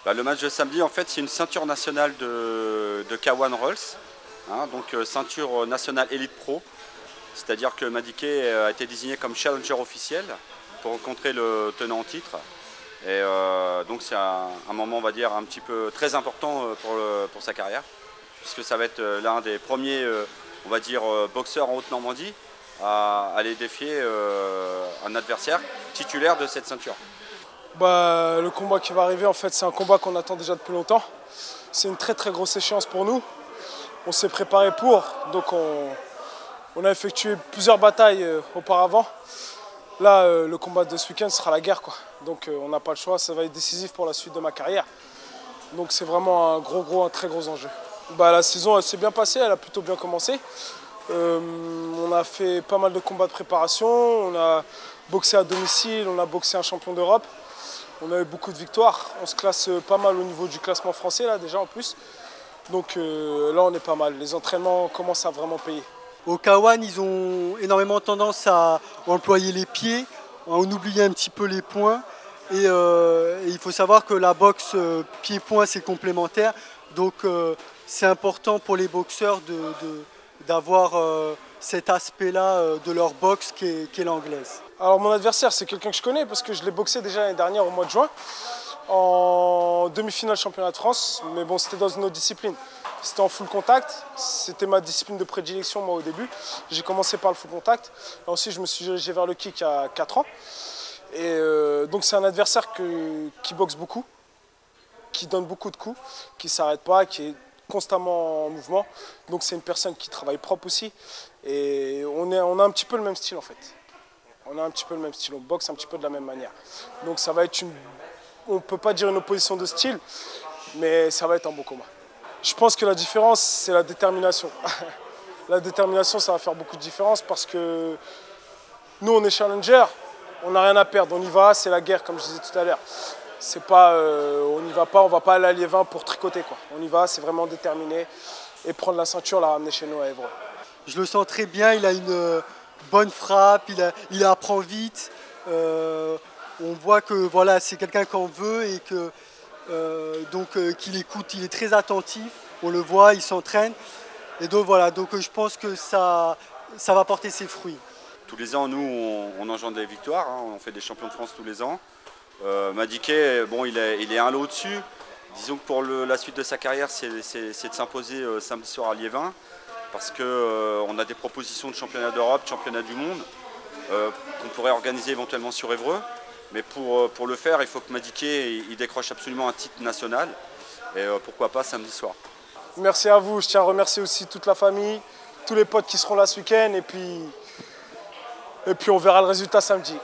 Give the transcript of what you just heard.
Le match de samedi, en fait, c'est une ceinture nationale de K1 Rolls, hein, donc ceinture nationale Elite Pro. C'est-à-dire que Madické a été désigné comme challenger officiel pour rencontrer le tenant en titre. Et donc c'est un moment, on va dire, un petit peu très important pour sa carrière, puisque ça va être l'un des premiers, on va dire, boxeurs en Haute-Normandie à aller défier un adversaire titulaire de cette ceinture. Le combat qui va arriver, en fait, c'est un combat qu'on attend déjà depuis longtemps. C'est une très grosse échéance pour nous. On s'est préparé pour, donc on a effectué plusieurs batailles auparavant. Là, le combat de ce week-end sera la guerre, quoi. Donc on n'a pas le choix, ça va être décisif pour la suite de ma carrière. Donc c'est vraiment un très gros enjeu. La saison elle s'est bien passée, elle a plutôt bien commencé. On a fait pas mal de combats de préparation, on a boxé à domicile, on a boxé un champion d'Europe. On a eu beaucoup de victoires, on se classe pas mal au niveau du classement français là déjà en plus. Donc là on est pas mal, les entraînements commencent à vraiment payer. Au K1, ils ont énormément tendance à employer les pieds, à en oublier un petit peu les poings. Et il faut savoir que la boxe pied-point c'est complémentaire. Donc c'est important pour les boxeurs d'avoir cet aspect-là de leur boxe qui est l'anglaise. Alors mon adversaire c'est quelqu'un que je connais parce que je l'ai boxé déjà l'année dernière au mois de juin en demi-finale championnat de France, mais bon c'était dans une autre discipline. C'était en full contact, c'était ma discipline de prédilection moi au début. J'ai commencé par le full contact, et ensuite je me suis dirigé vers le kick il y a 4 ans. Et donc c'est un adversaire qui boxe beaucoup, qui donne beaucoup de coups, qui ne s'arrête pas, qui est constamment en mouvement. Donc c'est une personne qui travaille propre aussi. Et on a un petit peu le même style en fait. On a un petit peu le même style, on boxe un petit peu de la même manière. Donc ça va être on ne peut pas dire une opposition de style, mais ça va être un beau combat. Je pense que la différence, c'est la détermination. La détermination, ça va faire beaucoup de différence parce que nous, on est challenger, on n'a rien à perdre. On y va, c'est la guerre, comme je disais tout à l'heure. C'est pas, on n'y va pas, on ne va pas aller à Liévin pour tricoter, quoi. On y va, c'est vraiment déterminé et prendre la ceinture, la ramener chez nous à Évreux. Je le sens très bien, il a une bonne frappe, il apprend vite. On voit que voilà, c'est quelqu'un qu'on veut et que qu'il écoute, il est très attentif, on le voit, il s'entraîne. Et donc voilà, donc je pense que ça va porter ses fruits. Tous les ans, nous, on engendre des victoires, hein, on fait des champions de France tous les ans. Madické, bon, il est un lot au-dessus. Disons que pour la suite de sa carrière, c'est de s'imposer samedi soir à Liévin, parce qu'on a des propositions de championnat d'Europe, championnat du monde, qu'on pourrait organiser éventuellement sur Évreux. Mais pour le faire, il faut que Madické il décroche absolument un titre national. Et pourquoi pas samedi soir. Merci à vous, je tiens à remercier aussi toute la famille, tous les potes qui seront là ce week-end. Et puis on verra le résultat samedi.